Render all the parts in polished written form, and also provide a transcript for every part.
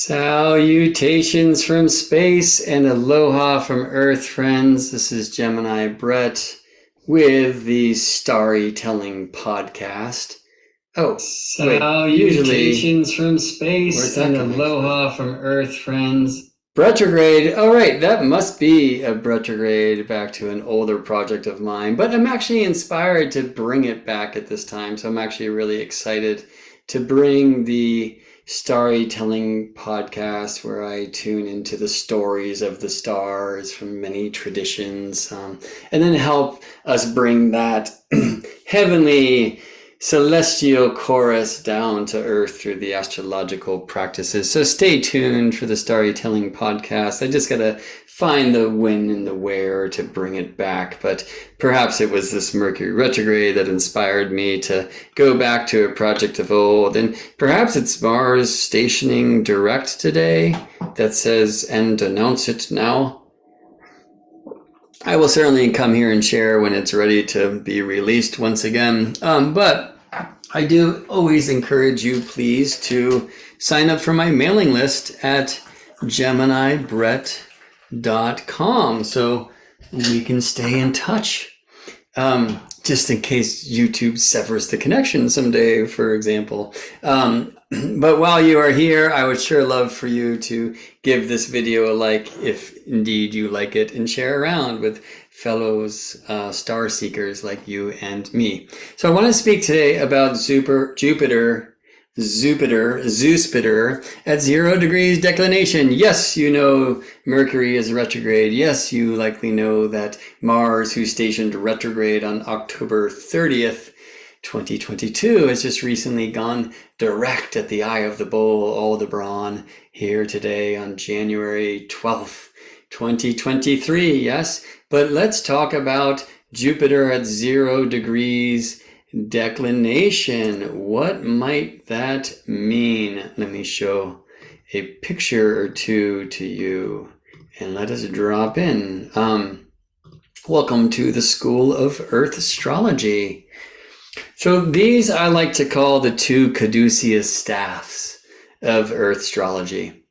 Salutations from space and aloha from Earth, friends. This is Gemini Brett with the Storytelling Podcast. Oh, salutations from space and aloha from Earth, friends. Retrograde. All right, that must be a retrograde back to an older project of mine, but I'm actually inspired to bring it back at this time. So I'm actually really excited to bring the Storytelling Podcast where I tune into the stories of the stars from many traditions, and then help us bring that heavenly celestial chorus down to earth through the astrological practices. So stay tuned for the Storytelling Podcast. I just gotta find the when and the where to bring it back, but perhaps it was this Mercury retrograde that inspired me to go back to a project of old, and perhaps it's Mars stationing direct today that says, and announce it now. I will certainly come here and share when it's ready to be released once again. But I do always encourage you, please, to sign up for my mailing list at GeminiBrett.com so we can stay in touch. Just in case YouTube severs the connection someday, for example. But while you are here, I would sure love for you to give this video a like if indeed you like it, and share around with fellows star seekers like you and me. So I want to speak today about Jupiter at 0 degrees declination. Yes, you know Mercury is retrograde. Yes, you likely know that Mars, who stationed retrograde on October 30th, 2022, has just recently gone direct at the eye of the bull, Aldebaran, here today on January 12th, 2023. Yes, but let's talk about Jupiter at 0 degrees declination. What might that mean? Let me show a picture or two to you and let us drop in. Welcome to the School of Earth Astrology. So these I like to call the two caduceus staffs of Earth astrology.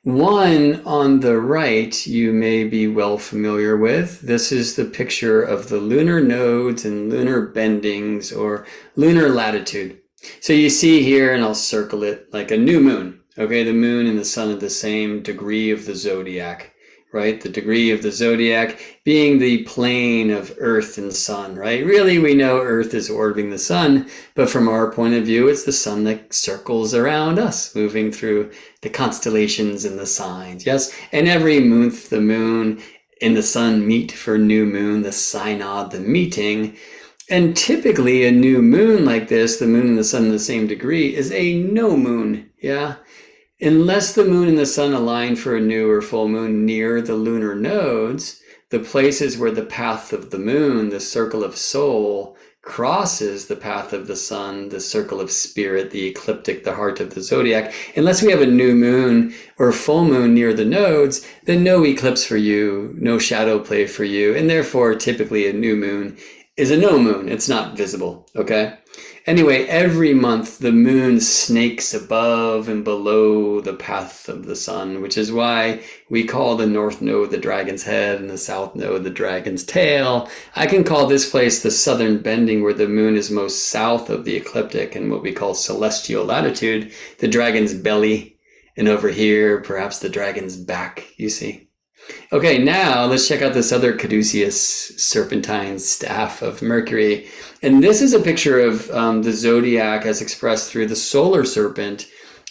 One on the right you may be well familiar with. This is the picture of the lunar nodes and lunar bendings, or lunar latitude. So you see here, and I'll circle it, like a new moon. Okay, the moon and the sun are the same degree of the zodiac, right? The degree of the zodiac being the plane of Earth and sun, right? Really, we know Earth is orbiting the sun, but from our point of view, it's the sun that circles around us, moving through the constellations and the signs, yes? And every month, the moon and the sun meet for new moon, the synod, the meeting. And typically a new moon like this, the moon and the sun in the same degree, is a no moon, yeah? Unless the moon and the sun align for a new or full moon near the lunar nodes, the places where the path of the moon, the circle of soul, crosses the path of the sun, the circle of spirit, the ecliptic, the heart of the zodiac. Unless we have a new moon or full moon near the nodes, then no eclipse for you, no shadow play for you, and therefore typically a new moon is a no moon. It's not visible, okay? Anyway, every month the moon snakes above and below the path of the sun, which is why we call the north node the dragon's head and the south node the dragon's tail. I can call this place the southern bending, where the moon is most south of the ecliptic, and what we call celestial latitude, the dragon's belly, and over here, perhaps the dragon's back, you see. Okay, now let's check out this other caduceus serpentine staff of Mercury. And this is a picture of the zodiac as expressed through the solar serpent,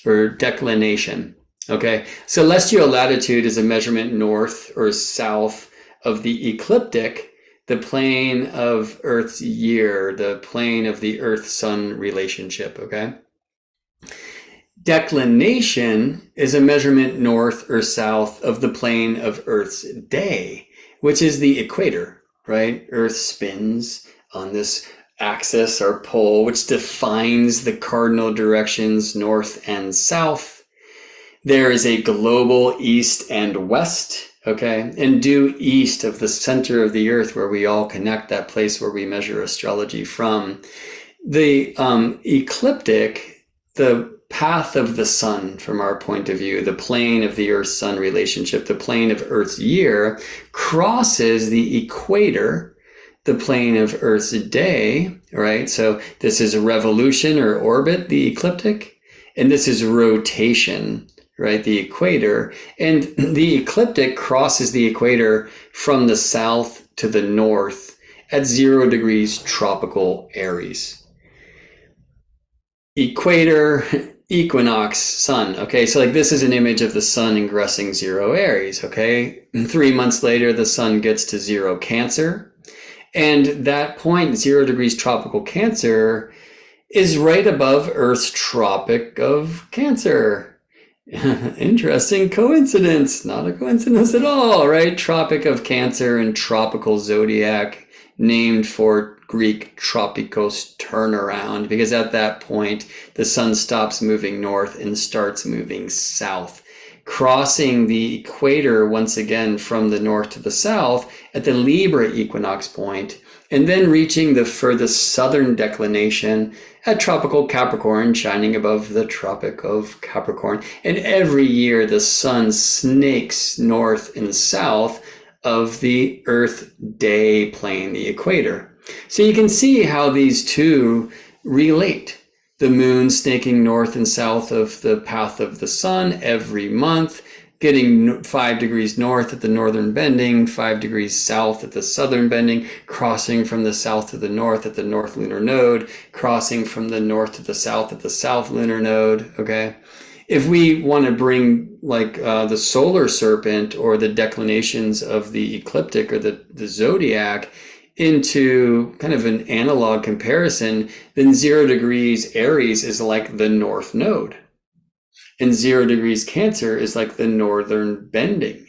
or declination. Okay, celestial latitude is a measurement north or south of the ecliptic, the plane of Earth's year, the plane of the Earth-Sun relationship, okay? Declination is a measurement north or south of the plane of Earth's day, which is the equator, right? Earth spins on this axis or pole, which defines the cardinal directions north and south. There is a global east and west, okay? And due east of the center of the Earth, where we all connect, that place where we measure astrology from. The ecliptic, the path of the sun from our point of view, the plane of the Earth-Sun relationship, the plane of Earth's year, crosses the equator, the plane of Earth's day, right? So this is a revolution or orbit, the ecliptic, and this is rotation, right? The equator. And the ecliptic crosses the equator from the south to the north at 0 degrees tropical Aries. Equator, equinox, sun. Okay, so like this is an image of the sun ingressing 0 Aries. Okay, 3 months later, the sun gets to 0 Cancer. And that point, 0 degrees tropical Cancer, is right above Earth's Tropic of Cancer. Interesting coincidence. Not a coincidence at all, right? Tropic of Cancer and tropical zodiac, named for Greek tropikos, turnaround, because at that point the sun stops moving north and starts moving south, crossing the equator once again from the north to the south at the Libra equinox point, and then reaching the furthest southern declination at tropical Capricorn, shining above the Tropic of Capricorn. And every year the sun snakes north and south of the Earth day plane, the equator. So you can see how these two relate. The moon snaking north and south of the path of the sun every month, getting 5 degrees north at the northern bending, 5 degrees south at the southern bending, crossing from the south to the north at the north lunar node, crossing from the north to the south at the south lunar node, okay? If we want to bring like the solar serpent or the declinations of the ecliptic or the zodiac into kind of an analog comparison, then 0 degrees Aries is like the north node. And 0 degrees Cancer is like the northern bending.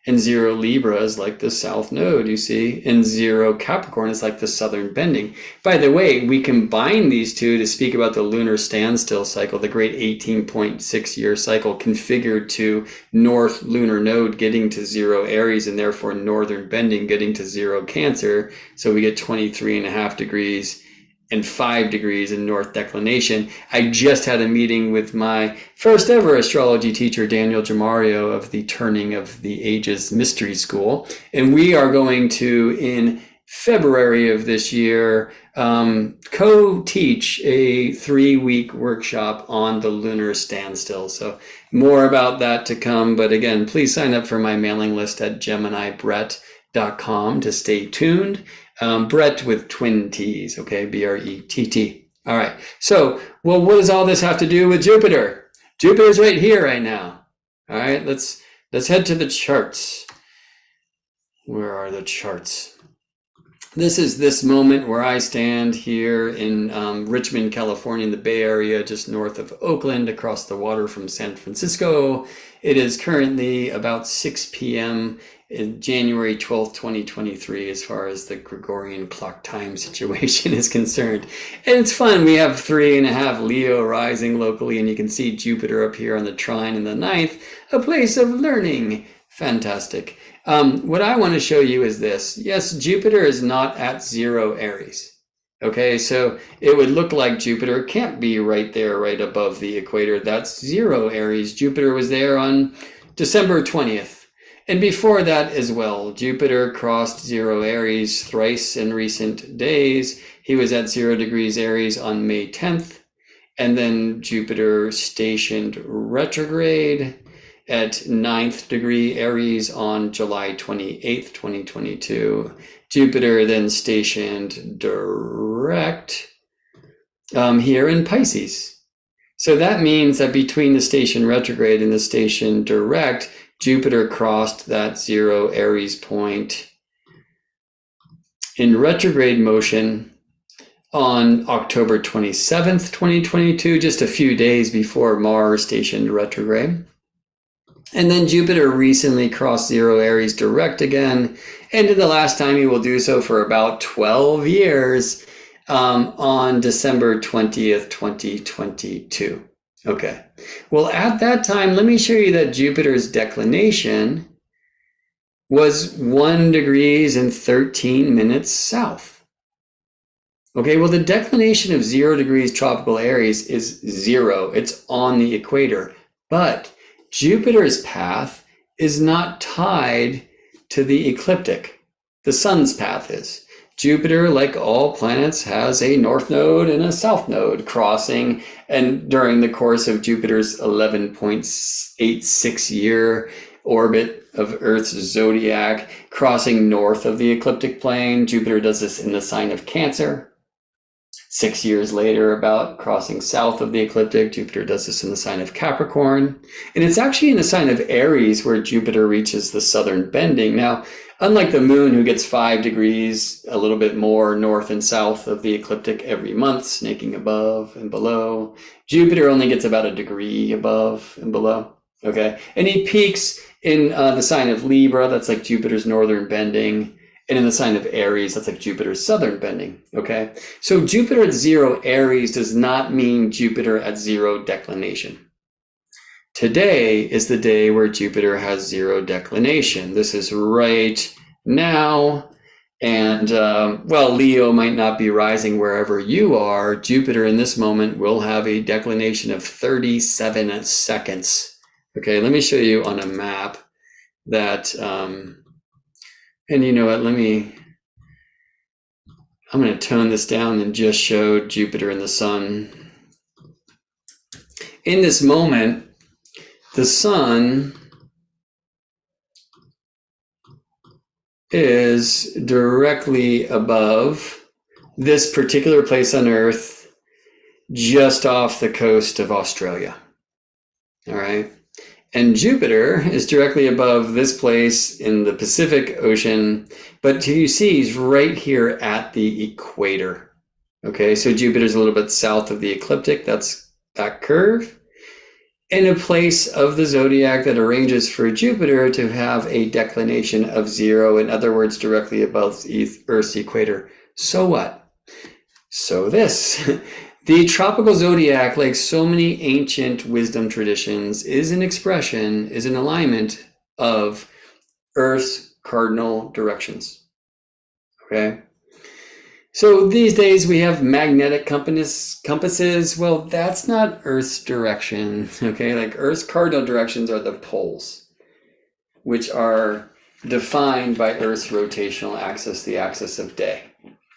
And 0 Libra is like the south node, you see. And 0 Capricorn is like the southern bending. By the way, we combine these two to speak about the lunar standstill cycle, the great 18.6 year cycle configured to north lunar node getting to 0 Aries and therefore northern bending getting to 0 Cancer. So we get 23.5 degrees and 5 degrees in north declination. I just had a meeting with my first ever astrology teacher, Daniel Jamario of the Turning of the Ages Mystery School. And we are going to, in February of this year, co-teach a 3-week workshop on the lunar standstill. So more about that to come. But again, please sign up for my mailing list at GeminiBrett.com to stay tuned. Brett with twin T's, okay, B-R-E-T-T. All right, so, well, what does all this have to do with Jupiter? Jupiter's right here right now. All right, let's head to the charts. Where are the charts? This is this moment where I stand here in Richmond, California, in the Bay Area, just north of Oakland, across the water from San Francisco. It is currently about 6 p.m. January 12th, 2023, as far as the Gregorian clock time situation is concerned. And it's fun. We have 3.5 Leo rising locally, and you can see Jupiter up here on the trine in the 9th, a place of learning. Fantastic. What I want to show you is this. Yes, Jupiter is not at 0 Aries. Okay, so it would look like Jupiter can't be right there, right above the equator. That's 0 Aries. Jupiter was there on December 20th. And before that as well, Jupiter crossed 0 Aries thrice in recent days. He was at 0 degrees Aries on May 10th. And then Jupiter stationed retrograde at 9th degree Aries on July 28th, 2022. Jupiter then stationed direct here in Pisces. So that means that between the station retrograde and the station direct, Jupiter crossed that 0 Aries point in retrograde motion on October 27th, 2022, just a few days before Mars stationed retrograde. And then Jupiter recently crossed 0 Aries direct again, and the last time he will do so for about 12 years on December 20th, 2022. Okay, well, at that time, let me show you that Jupiter's declination was 1 degrees and 13 minutes south. Okay, well, the declination of 0 degrees tropical Aries is 0. It's on the equator. But Jupiter's path is not tied to the ecliptic. The sun's path is. Jupiter, like all planets, has a north node and a south node crossing, and during the course of Jupiter's 11.86 year orbit of Earth's zodiac, crossing north of the ecliptic plane. Jupiter does this in the sign of Cancer. 6 years later, about crossing south of the ecliptic, Jupiter does this in the sign of Capricorn. And it's actually in the sign of Aries where Jupiter reaches the southern bending. Now, unlike the moon, who gets 5 degrees, a little bit more north and south of the ecliptic every month, snaking above and below, Jupiter only gets about a degree above and below. Okay, and he peaks in the sign of Libra, that's like Jupiter's northern bending. And in the sign of Aries, that's like Jupiter's southern bending, okay? So Jupiter at 0 Aries does not mean Jupiter at 0 declination. Today is the day where Jupiter has 0 declination. This is right now. And, well, Leo might not be rising wherever you are. Jupiter in this moment will have a declination of 37 seconds. Okay, let me show you on a map that... and you know what, I'm going to tone this down and just show Jupiter and the sun. In this moment, the sun is directly above this particular place on Earth, just off the coast of Australia. All right. And Jupiter is directly above this place in the Pacific Ocean, but you see he's right here at the equator. Okay, so Jupiter's a little bit south of the ecliptic, that's that curve, in a place of the zodiac that arranges for Jupiter to have a declination of 0, in other words, directly above Earth's equator. So what? So this. The tropical zodiac, like so many ancient wisdom traditions, is an expression, is an alignment of Earth's cardinal directions. Okay? So these days we have magnetic compasses. Well, that's not Earth's direction. Okay? Like Earth's cardinal directions are the poles, which are defined by Earth's rotational axis, the axis of day.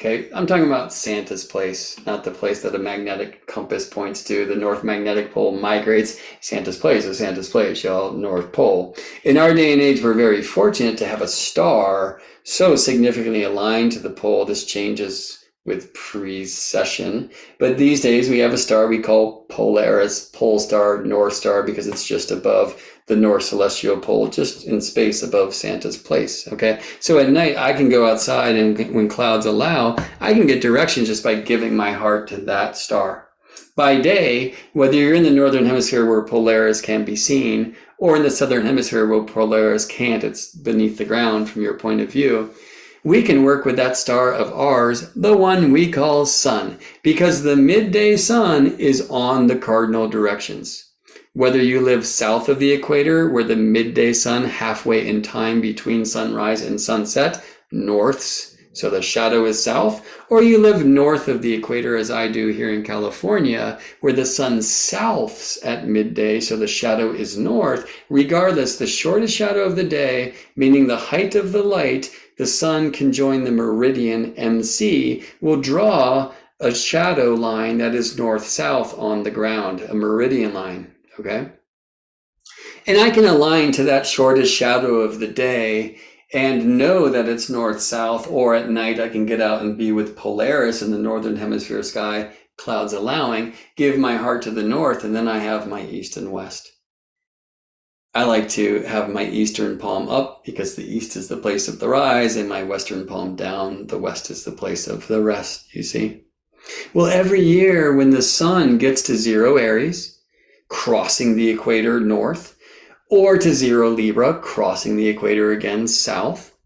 Okay, I'm talking about Santa's place, not the place that a magnetic compass points to. The North Magnetic Pole migrates. Santa's place is Santa's place, y'all, North Pole. In our day and age, we're very fortunate to have a star so significantly aligned to the pole. This changes with precession. But these days, we have a star we call Polaris, Pole Star, North Star, because it's just above the North Celestial Pole, just in space above Santa's place, okay? So at night, I can go outside, and when clouds allow, I can get directions just by giving my heart to that star. By day, whether you're in the Northern Hemisphere where Polaris can be seen, or in the Southern Hemisphere where Polaris can't, it's beneath the ground from your point of view, we can work with that star of ours, the one we call sun, because the midday sun is on the cardinal directions. Whether you live south of the equator, where the midday sun halfway in time between sunrise and sunset, norths, so the shadow is south, or you live north of the equator, as I do here in California, where the sun souths at midday, so the shadow is north. Regardless, the shortest shadow of the day, meaning the height of the light, the sun conjoin the meridian MC, will draw a shadow line that is north-south on the ground, a meridian line. Okay, and I can align to that shortest shadow of the day and know that it's north-south, or at night I can get out and be with Polaris in the northern hemisphere sky, clouds allowing, give my heart to the north, and then I have my east and west. I like to have my eastern palm up because the east is the place of the rise, and my western palm down, the west is the place of the rest, you see. Well, every year when the sun gets to 0 Aries, crossing the equator north, or to 0 Libra, crossing the equator again south,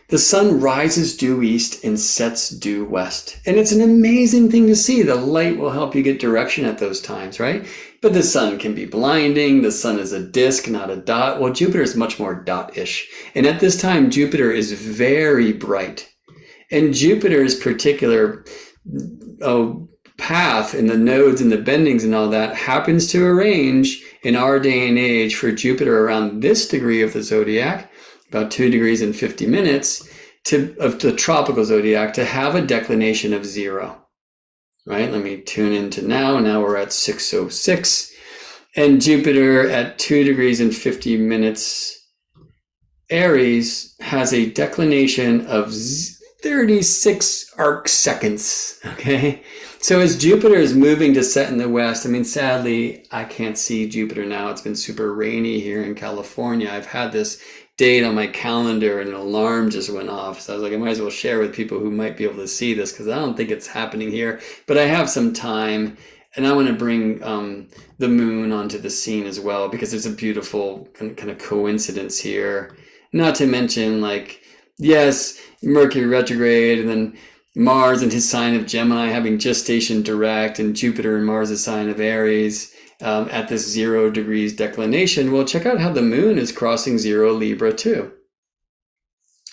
the sun rises due east and sets due west. And it's an amazing thing to see. The light will help you get direction at those times, right? But the sun can be blinding. The sun is a disk, not a dot. Well, Jupiter is much more dot-ish. And at this time, Jupiter is very bright. And Jupiter's particular path and the nodes and the bendings and all that happens to arrange in our day and age for Jupiter around this degree of the zodiac, about 2 degrees and 50 minutes of the tropical zodiac, to have a declination of 0. Right? Let me tune into now. Now we're at 6:06, and Jupiter at 2 degrees and 50 minutes Aries has a declination of 36 arc seconds. Okay. So as Jupiter is moving to set in the west, I mean, sadly, I can't see Jupiter now. It's been super rainy here in California. I've had this date on my calendar and an alarm just went off. So I was like, I might as well share with people who might be able to see this, because I don't think it's happening here. But I have some time, and I want to bring the moon onto the scene as well, because there's a beautiful kind of coincidence here. Not to mention, like, yes, Mercury retrograde, and then Mars and his sign of Gemini having gestation direct, and Jupiter and Mars' sign of Aries at this 0 degrees declination. Well, check out how the moon is crossing 0 Libra too,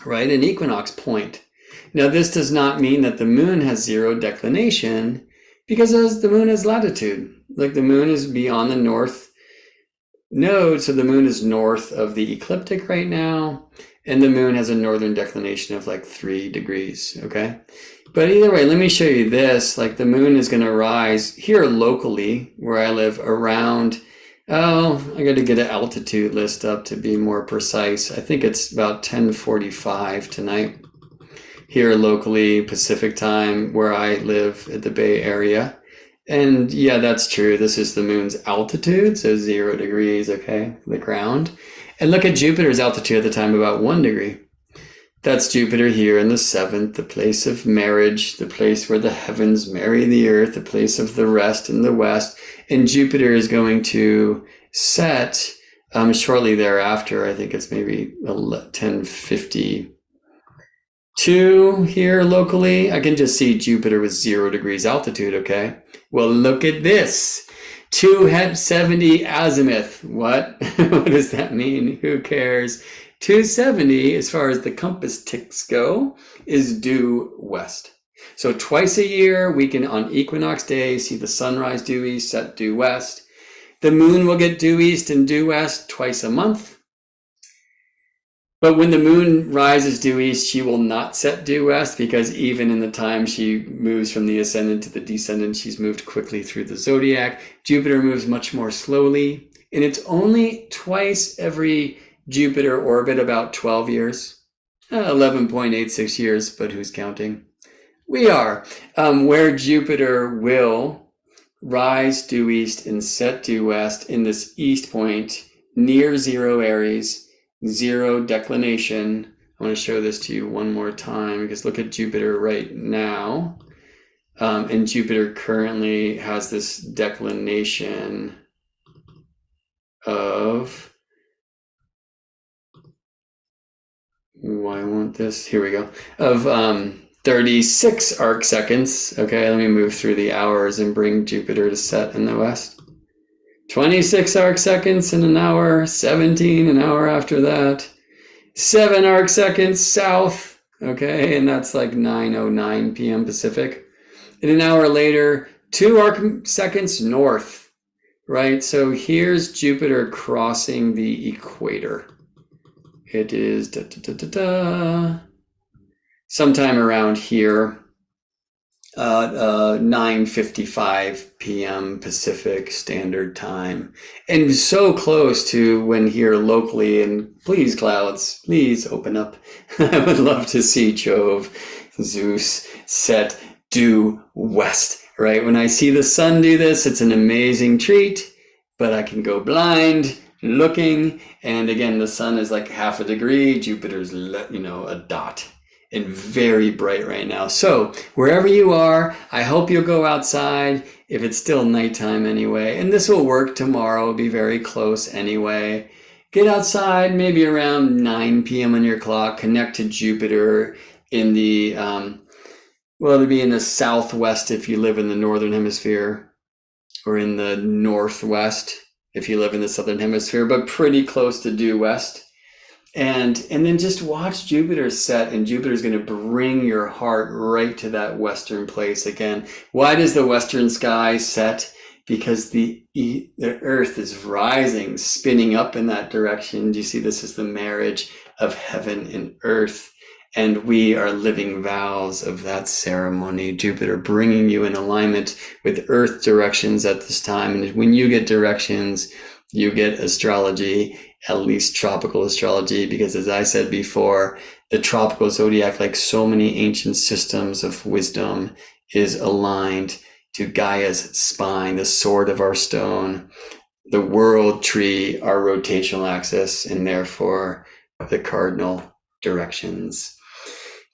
right? An equinox point. Now, this does not mean that the moon has 0 declination, because the moon is latitude. Like, the moon is beyond the north node, so the moon is north of the ecliptic right now. And the moon has a northern declination of like 3 degrees, okay? But either way, let me show you this. Like, the moon is going to rise here locally where I live around, I got to get an altitude list up to be more precise. I think it's about 10:45 tonight here locally, Pacific time, where I live at the Bay Area. And yeah, that's true. This is the moon's altitude, so 0 degrees, okay, the ground. And look at Jupiter's altitude at the time, about 1 degree. That's Jupiter here in the 7th, the place of marriage, the place where the heavens marry the earth, the place of the rest in the west. And Jupiter is going to set shortly thereafter. I think it's maybe 10:52 here locally. I can just see Jupiter with 0 degrees altitude, okay? Well, look at this. 270 azimuth. What? What does that mean? Who cares? 270, as far as the compass ticks go, is due west. So twice a year, we can, on equinox day, see the sunrise due east, set due west. The moon will get due east and due west twice a month. But when the moon rises due east, she will not set due west, because even in the time she moves from the ascendant to the descendant, she's moved quickly through the zodiac. Jupiter moves much more slowly, and it's only twice every Jupiter orbit, about 12 years, 11.86 years, but who's counting? We are. Where Jupiter will rise due east and set due west in this east point near 0 Aries, 0 declination. I want to show this to you one more time, because look at Jupiter right now. And Jupiter currently has this declination of, why won't this? Here we go. Of 36 arc seconds. Okay, let me move through the hours and bring Jupiter to set in the west. 26 arc seconds in an hour, 17 an hour after that, 7 arc seconds south, okay, and that's like 9:09 p.m. Pacific. And an hour later, 2 arc seconds north, right? So here's Jupiter crossing the equator. It is sometime around here. 9:55 p.m. Pacific Standard Time, and so close to when here locally. And please, clouds, please open up. I would love to see Jove, Zeus, set due west. Right when I see the sun do this, it's an amazing treat. But I can go blind looking, and again, the sun is like half a degree. Jupiter's a dot. And very bright right now. So wherever you are, I hope you'll go outside if it's still nighttime anyway. And this will work tomorrow. It'll be very close anyway. Get outside maybe around 9 p.m. on your clock. Connect to Jupiter in the, it'll be in the southwest if you live in the northern hemisphere, or in the northwest if you live in the southern hemisphere, but pretty close to due west. And then just watch Jupiter set, and Jupiter's going to bring your heart right to that western place again. Why does the western sky set? Because the earth is rising, spinning up in that direction. Do you see this is the marriage of heaven and earth? And we are living vows of that ceremony. Jupiter bringing you in alignment with earth directions at this time. And when you get directions, you get astrology, at least tropical astrology, because as I said before, the tropical zodiac, like so many ancient systems of wisdom, is aligned to Gaia's spine, the sword of our stone, the world tree, our rotational axis, and therefore the cardinal directions.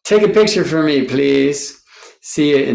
Take a picture for me, please. See you in